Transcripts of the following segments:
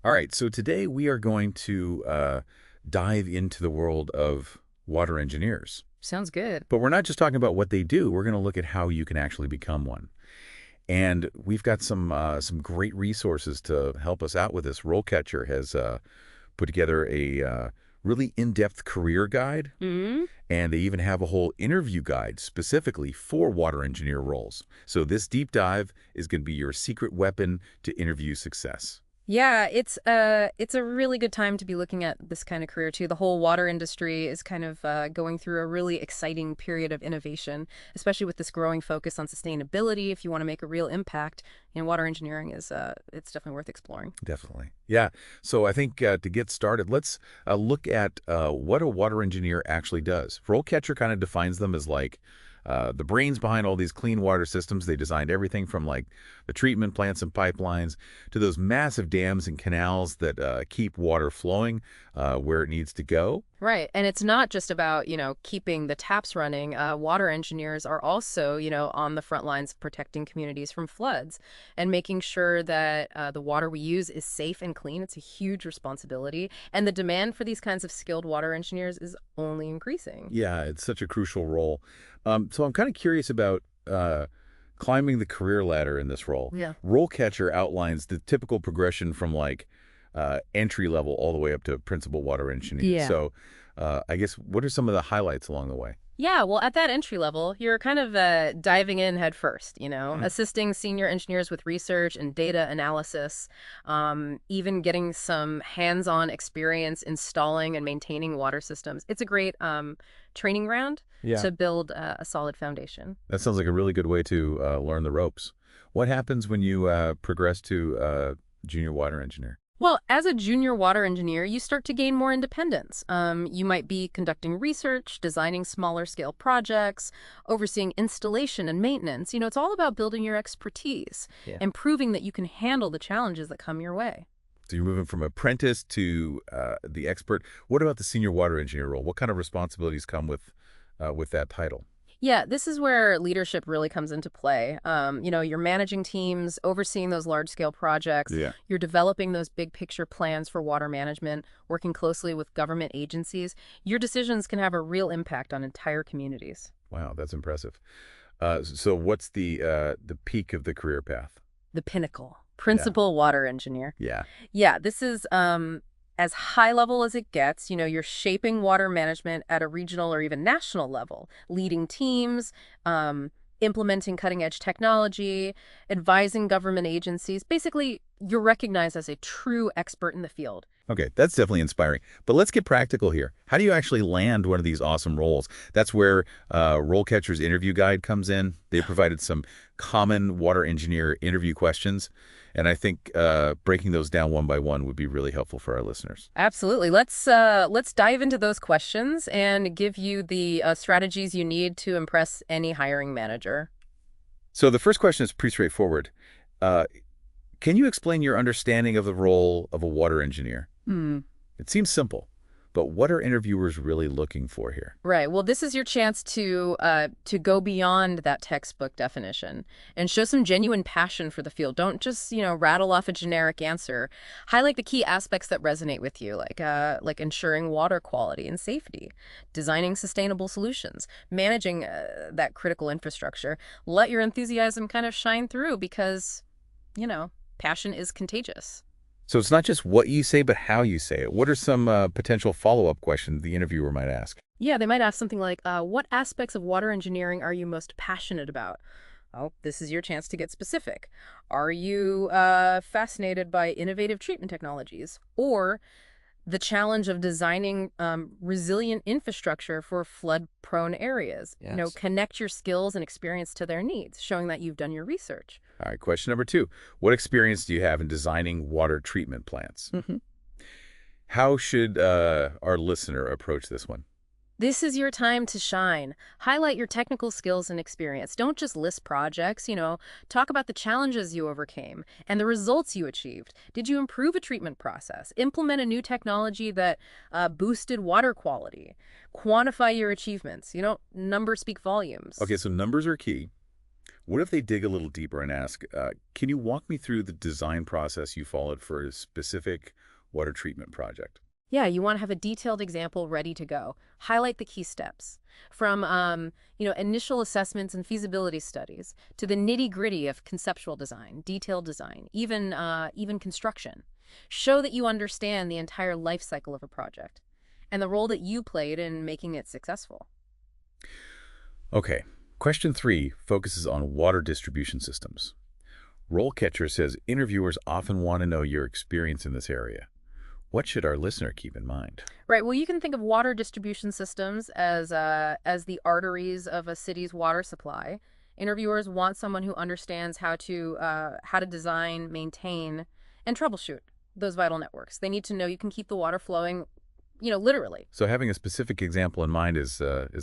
All right, so today we are going to dive into the world of water engineers. Sounds good. But we're not just talking about what they do. We're going to look at how you can actually become one. And we've got some great resources to help us out with this. RoleCatcher has put together a really in-depth career guide, Hmm. and they even have a whole interview guide specifically for water engineer roles. So this deep dive is going to be your secret weapon to interview success. Yeah, it's a really good time to be looking at this kind of career too. The whole water industry is kind of going through a really exciting period of innovation, especially with this growing focus on sustainability. If you want to make a real impact, water engineering is it's definitely worth exploring. Definitely. Yeah. So I think to get started, let's look at what a water engineer actually does. RoleCatcher kind of defines them as like the brains behind all these clean water systems. They designed everything from like the treatment plants and pipelines to those massive dams and canals that keep water flowing where it needs to go. Right. And it's not just about, keeping the taps running. Water engineers are also, on the front lines protecting communities from floods and making sure that the water we use is safe and clean. It's a huge responsibility. And the demand for these kinds of skilled water engineers is only increasing. Yeah, it's such a crucial role. So I'm kind of curious about climbing the career ladder in this role. Yeah. RoleCatcher outlines the typical progression from like entry level all the way up to principal water engineer. Yeah. So I guess what are some of the highlights along the way? Yeah, well, at that entry level, you're kind of diving in head first, assisting senior engineers with research and data analysis, even getting some hands-on experience installing and maintaining water systems. It's a great training ground Yeah. to build a solid foundation. That sounds like a really good way to learn the ropes. What happens when you progress to junior water engineer? Well, as a junior water engineer, you start to gain more independence. You might be conducting research, designing smaller scale projects, overseeing installation and maintenance. It's all about building your expertise Yeah. and proving that you can handle the challenges that come your way. So you're moving from apprentice to the expert. What about the senior water engineer role? What kind of responsibilities come with that title? Yeah, this is where leadership really comes into play. You're managing teams, overseeing those large scale projects. Yeah. You're developing those big picture plans for water management, working closely with government agencies. Your decisions can have a real impact on entire communities. Wow, that's impressive. So what's the peak of the career path? The pinnacle, Yeah. principal water engineer. Yeah. Yeah, this is as high level as it gets. You're shaping water management at a regional or even national level, leading teams, implementing cutting edge technology, advising government agencies. Basically, you're recognized as a true expert in the field. Okay, that's definitely inspiring. But let's get practical here. How do you actually land one of these awesome roles? That's where RoleCatcher's interview guide comes in. They provided some common water engineer interview questions, and I think breaking those down one by one would be really helpful for our listeners. Absolutely. Let's dive into those questions and give you the strategies you need to impress any hiring manager. So the first question is pretty straightforward. Uh, can you explain your understanding of the role of a water engineer? Hmm. It seems simple, but what are interviewers really looking for here? Right. Well, this is your chance to go beyond that textbook definition and show some genuine passion for the field. Don't just rattle off a generic answer. Highlight the key aspects that resonate with you, like ensuring water quality and safety, designing sustainable solutions, managing that critical infrastructure. Let your enthusiasm kind of shine through because passion is contagious. So it's not just what you say, but how you say it. What are some potential follow-up questions the interviewer might ask? Yeah, they might ask something like, what aspects of water engineering are you most passionate about? Oh, this is your chance to get specific. Are you fascinated by innovative treatment technologies or the challenge of designing resilient infrastructure for flood-prone areas? Yes. Connect your skills and experience to their needs, showing that you've done your research. All right, question number two. What experience do you have in designing water treatment plants? Mhm. How should our listener approach this one? This is your time to shine. Highlight your technical skills and experience. Don't just list projects, talk about the challenges you overcame and the results you achieved. Did you improve a treatment process? Implement a new technology that boosted water quality? Quantify your achievements. Numbers speak volumes. Okay, so numbers are key. What if they dig a little deeper and ask, can you walk me through the design process you followed for a specific water treatment project? Yeah, you want to have a detailed example ready to go. Highlight the key steps from initial assessments and feasibility studies to the nitty-gritty of conceptual design, detailed design, even construction. Show that you understand the entire life cycle of a project and the role that you played in making it successful. Okay, question 3 focuses on water distribution systems. RoleCatcher says interviewers often want to know your experience in this area. What should our listener keep in mind? Right. Well, you can think of water distribution systems as the arteries of a city's water supply. Interviewers want someone who understands how to design, maintain, and troubleshoot those vital networks. They need to know you can keep the water flowing, literally. So having a specific example in mind is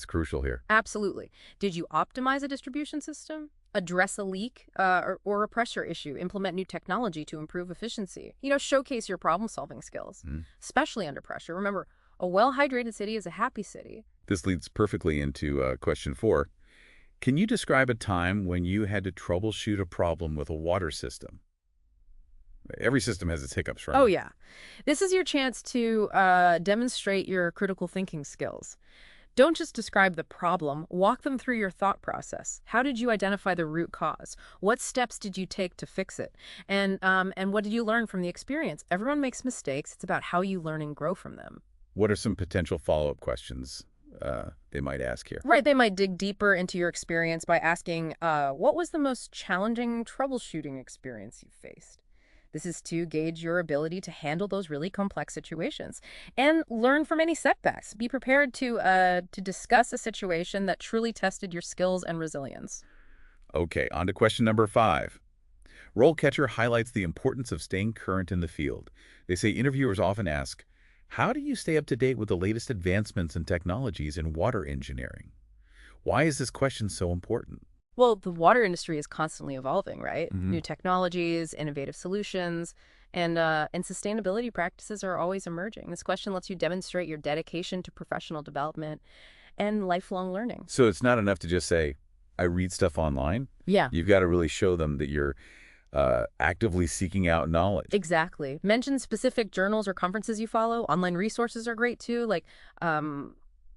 crucial here. Absolutely. Did you optimize a distribution system? Address a leak or a pressure issue? Implement new technology to improve efficiency? Showcase your problem-solving skills, especially under pressure. Remember, a well-hydrated city is a happy city. This leads perfectly into question 4. Can you describe a time when you had to troubleshoot a problem with a water system? Every system has its hiccups, right? Oh, yeah. This is your chance to demonstrate your critical thinking skills. Don't just describe the problem, walk them through your thought process. How did you identify the root cause? What steps did you take to fix it? And what did you learn from the experience? Everyone makes mistakes. It's about how you learn and grow from them. What are some potential follow-up questions they might ask here? Right, they might dig deeper into your experience by asking, what was the most challenging troubleshooting experience you faced? This is to gauge your ability to handle those really complex situations and learn from any setbacks. Be prepared to discuss a situation that truly tested your skills and resilience. Okay, on to question number 5. RoleCatcher highlights the importance of staying current in the field. They say interviewers often ask, how do you stay up to date with the latest advancements and technologies in water engineering? Why is this question so important? Well, the water industry is constantly evolving, right? Hmm. New technologies, innovative solutions, and sustainability practices are always emerging. This question lets you demonstrate your dedication to professional development and lifelong learning. So it's not enough to just say, I read stuff online. Yeah. You've got to really show them that you're actively seeking out knowledge. Exactly. Mention specific journals or conferences you follow. Online resources are great too,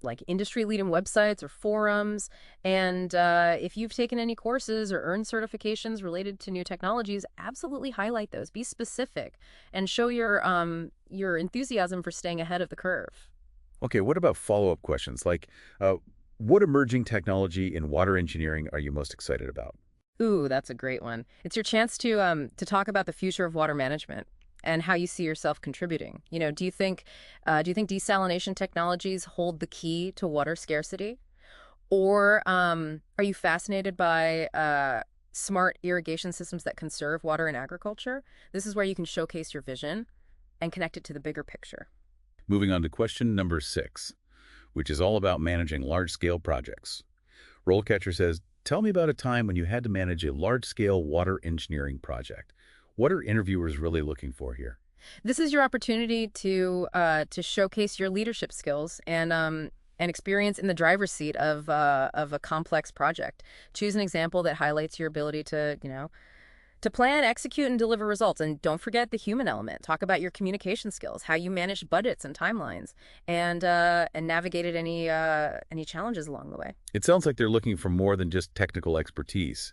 like industry-leading websites or forums. And if you've taken any courses or earned certifications related to new technologies, absolutely highlight those. Be specific and show your enthusiasm for staying ahead of the curve. Okay, what about follow-up questions? Like, what emerging technology in water engineering are you most excited about? Ooh, that's a great one. It's your chance to talk about the future of water management and how you see yourself contributing. Do you think desalination technologies hold the key to water scarcity? Or are you fascinated by smart irrigation systems that conserve water in agriculture? This is where you can showcase your vision and connect it to the bigger picture. Moving on to question number 6, which is all about managing large-scale projects. RoleCatcher says, tell me about a time when you had to manage a large-scale water engineering project. What are interviewers really looking for here? This is your opportunity to showcase your leadership skills and experience in the driver's seat of a complex project. Choose an example that highlights your ability to plan, execute, and deliver results. And don't forget the human element. Talk about your communication skills, how you managed budgets and timelines, and navigated any challenges along the way. It sounds like they're looking for more than just technical expertise,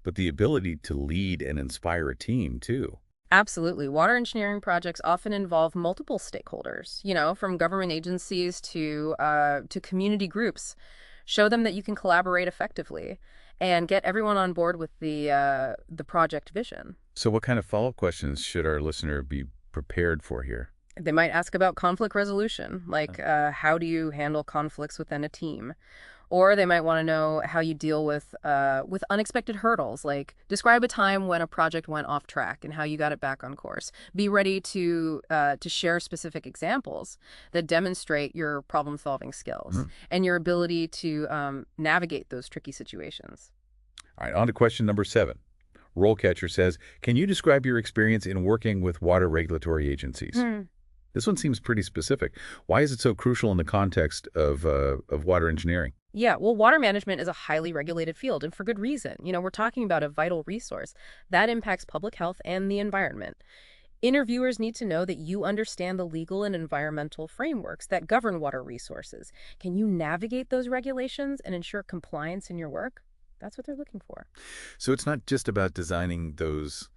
but the ability to lead and inspire a team, too. Absolutely. Water engineering projects often involve multiple stakeholders, from government agencies to community groups. Show them that you can collaborate effectively and get everyone on board with the project vision. So what kind of follow-up questions should our listener be prepared for here? They might ask about conflict resolution, like how do you handle conflicts within a team? Or they might want to know how you deal with unexpected hurdles, like describe a time when a project went off track and how you got it back on course. Be ready to share specific examples that demonstrate your problem-solving skills and your ability to navigate those tricky situations. All right, on to question number 7. RoleCatcher says, can you describe your experience in working with water regulatory agencies? This one seems pretty specific. Why is it so crucial in the context of water engineering? Yeah, well, water management is a highly regulated field, and for good reason. We're talking about a vital resource that impacts public health and the environment. Interviewers need to know that you understand the legal and environmental frameworks that govern water resources. Can you navigate those regulations and ensure compliance in your work? That's what they're looking for. So it's not just about designing those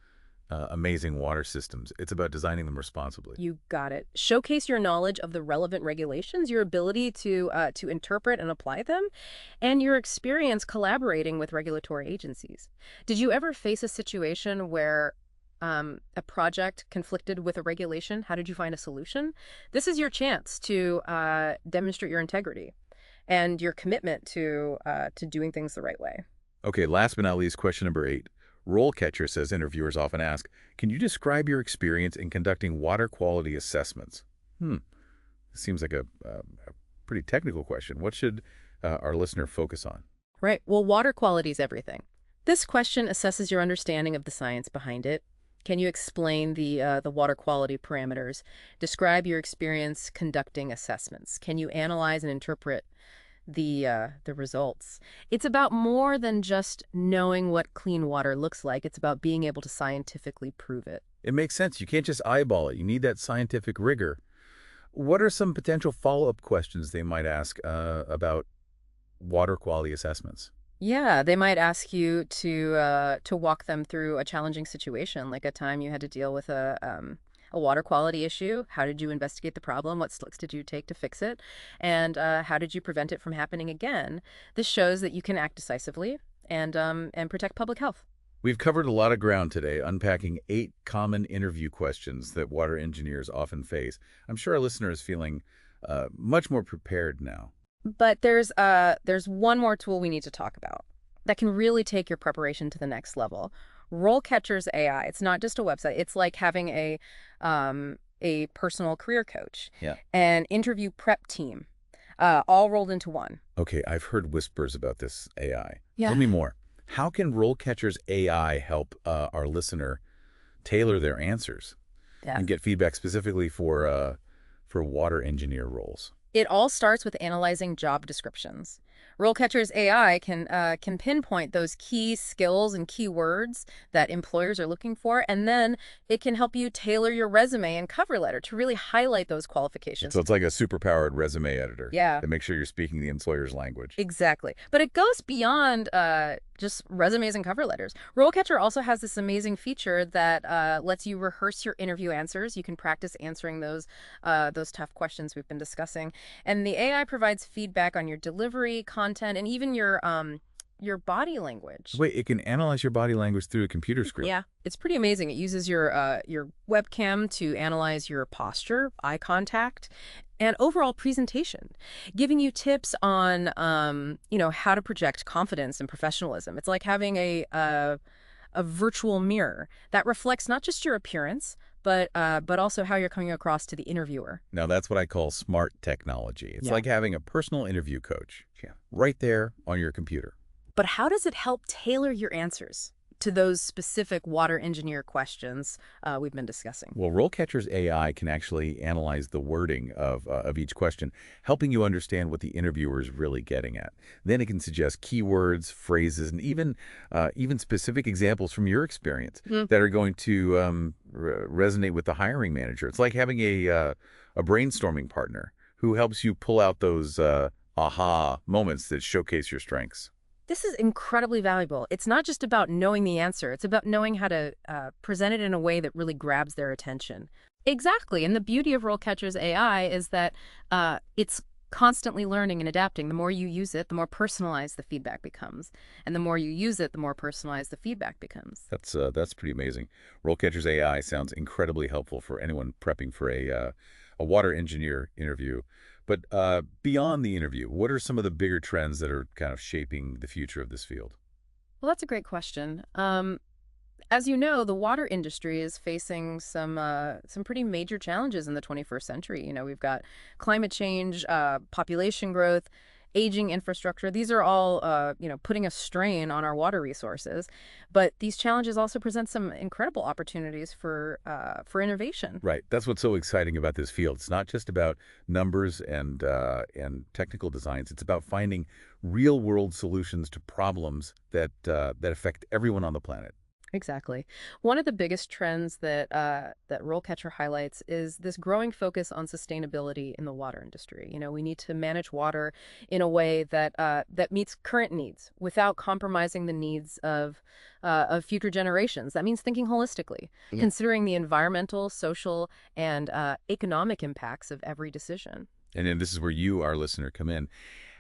amazing water systems. It's about designing them responsibly. You got it. Showcase your knowledge of the relevant regulations, your ability to interpret and apply them, and your experience collaborating with regulatory agencies. Did you ever face a situation where a project conflicted with a regulation? How did you find a solution? This is your chance to demonstrate your integrity and your commitment to doing things the right way. Okay, last but not least, question number 8. RoleCatcher says interviewers often ask, can you describe your experience in conducting water quality assessments? Seems like a pretty technical question. What should our listener focus on? Right. Well, water quality is everything. This question assesses your understanding of the science behind it. Can you explain the water quality parameters? Describe your experience conducting assessments. Can you analyze and interpret the results? It's about more than just knowing what clean water looks like. It's about being able to scientifically prove it. It makes sense. You can't just eyeball it. You need that scientific rigor. What are some potential follow-up questions they might ask about water quality assessments? Yeah, they might ask you to walk them through a challenging situation, like a time you had to deal with a water quality issue. How did you investigate the problem? What steps did you take to fix it? And how did you prevent it from happening again? This shows that you can act decisively and protect public health. We've covered a lot of ground today, unpacking 8 common interview questions that water engineers often face. I'm sure our listener is feeling much more prepared now. But there's one more tool we need to talk about that can really take your preparation to the next level. RoleCatcher's AI. It's not just a website. It's like having a personal career coach, Yeah. an interview prep team, all rolled into one. Okay, I've heard whispers about this AI. Yeah. Tell me more. How can RoleCatcher's AI help our listener tailor their answers Yeah. and get feedback specifically for water engineer roles? It all starts with analyzing job descriptions. RoleCatcher's AI can pinpoint those key skills and keywords that employers are looking for, and then it can help you tailor your resume and cover letter to really highlight those qualifications. So it's like a superpowered resume editor. Yeah. To make sure you're speaking the employer's language. Exactly. But it goes beyond just resumes and cover letters. RoleCatcher also has this amazing feature that lets you rehearse your interview answers. You can practice answering those tough questions we've been discussing. And the AI provides feedback on your delivery, content, and even your body language. Wait, it can analyze your body language through a computer screen? Yeah, it's pretty amazing. It uses your webcam to analyze your posture, eye contact, and overall presentation, giving you tips on how to project confidence and professionalism. It's like having a virtual mirror that reflects not just your appearance, but also how you're coming across to the interviewer. Now, that's what I call smart technology. It's Yeah. like having a personal interview coach right there on your computer. But how does it help tailor your answers to those specific water engineer questions we've been discussing? Well, RoleCatcher's AI can actually analyze the wording of each question, helping you understand what the interviewer is really getting at. Then it can suggest keywords, phrases, and even specific examples from your experience that are going to resonate with the hiring manager. It's like having a brainstorming partner who helps you pull out those aha moments that showcase your strengths. This is incredibly valuable. It's not just about knowing the answer. It's about knowing how to present it in a way that really grabs their attention. Exactly. And the beauty of RoleCatcher's AI is that it's constantly learning and adapting. The more you use it, the more personalized the feedback becomes. And the more you use it, the more personalized the feedback becomes. That's pretty amazing. RoleCatcher's AI sounds incredibly helpful for anyone prepping for a water engineer interview. But beyond the interview, what are some of the bigger trends that are kind of shaping the future of this field? Well, that's a great question. As you know, the water industry is facing some pretty major challenges in the 21st century. We've got climate change, population growth, aging infrastructure. These are all, putting a strain on our water resources. But these challenges also present some incredible opportunities for innovation. Right. That's what's so exciting about this field. It's not just about numbers and technical designs. It's about finding real-world solutions to problems that affect everyone on the planet. Exactly. One of the biggest trends that RoleCatcher highlights is this growing focus on sustainability in the water industry. We need to manage water in a way that meets current needs without compromising the needs of future generations. That means thinking holistically, considering the environmental, social, and economic impacts of every decision. And then this is where you, our listener, come in.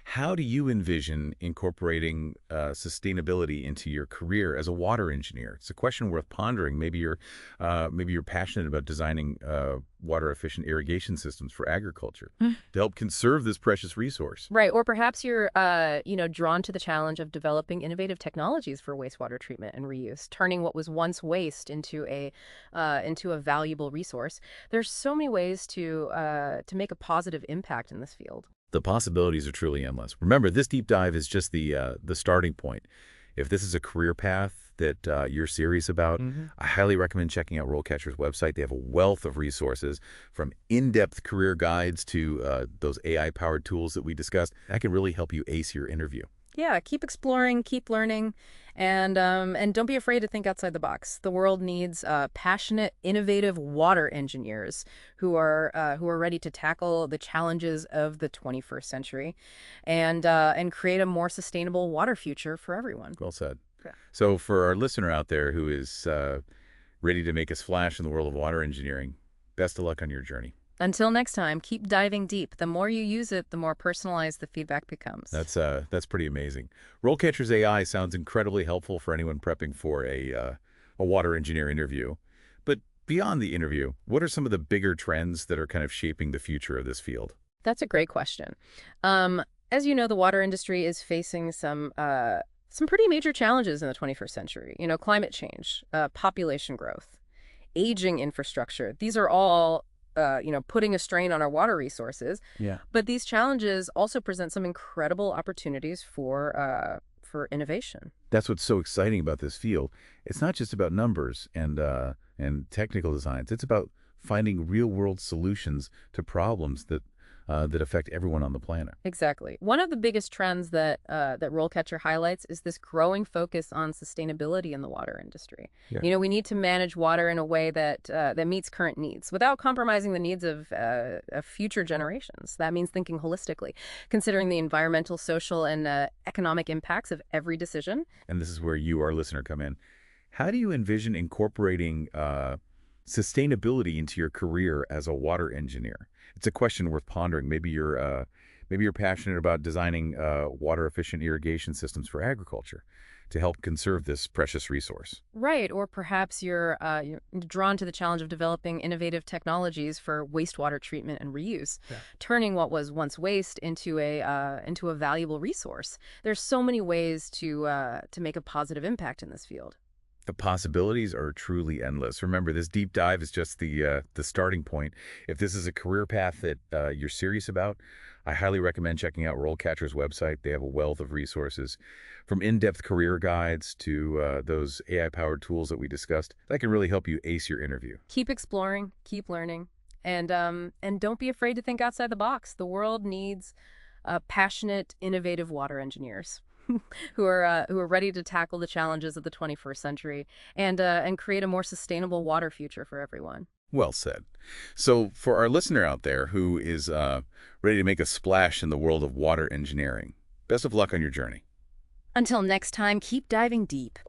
How do you envision incorporating sustainability into your career as a water engineer? It's a question worth pondering. Maybe you're passionate about designing water-efficient irrigation systems for agriculture to help conserve this precious resource. Right. Or perhaps you're, drawn to the challenge of developing innovative technologies for wastewater treatment and reuse, turning what was once waste into a valuable resource. There's so many ways to make a positive impact in this field. The possibilities are truly endless. Remember, this deep dive is just the starting point. If this is a career path that you're serious about, I highly recommend checking out RoleCatcher's website. They have a wealth of resources, from in-depth career guides to those AI-powered tools that we discussed. That can really help you ace your interview. Yeah, keep exploring, keep learning, and don't be afraid to think outside the box. The world needs passionate, innovative water engineers who are ready to tackle the challenges of the 21st century, and create a more sustainable water future for everyone. Well said. Yeah. So for our listener out there who is ready to make a splash in the world of water engineering, best of luck on your journey. Until next time, keep diving deep. The more you use it, the more personalized the feedback becomes. That's pretty amazing. RoleCatcher's AI sounds incredibly helpful for anyone prepping for a water engineer interview. But beyond the interview, what are some of the bigger trends that are kind of shaping the future of this field? That's a great question. As you know, the water industry is facing some pretty major challenges in the 21st century. Climate change, population growth, aging infrastructure. These are all putting a strain on our water resources. Yeah. But these challenges also present some incredible opportunities for innovation. That's what's so exciting about this field. It's not just about numbers and technical designs. It's about finding real-world solutions to problems that affect everyone on the planet. Exactly. One of the biggest trends that RoleCatcher highlights is this growing focus on sustainability in the water industry. Yeah. We need to manage water in a way that meets current needs without compromising the needs of future generations. That means thinking holistically, considering the environmental, social, and economic impacts of every decision. And this is where you, our listener, come in. How do you envision incorporating sustainability into your career as a water engineer? It's a question worth pondering. Maybe you're passionate about designing water-efficient irrigation systems for agriculture to help conserve this precious resource. Right, or perhaps you're drawn to the challenge of developing innovative technologies for wastewater treatment and reuse, turning what was once waste into a valuable resource. There's so many ways to make a positive impact in this field. The possibilities are truly endless. Remember, this deep dive is just the starting point. If this is a career path that you're serious about, I highly recommend checking out RoleCatcher's website. They have a wealth of resources, from in-depth career guides to those AI-powered tools that we discussed. That can really help you ace your interview. Keep exploring, keep learning, and don't be afraid to think outside the box. The world needs passionate, innovative water engineers who are ready to tackle the challenges of the 21st century and create a more sustainable water future for everyone. Well said. So for our listener out there who is ready to make a splash in the world of water engineering, best of luck on your journey. Until next time, keep diving deep.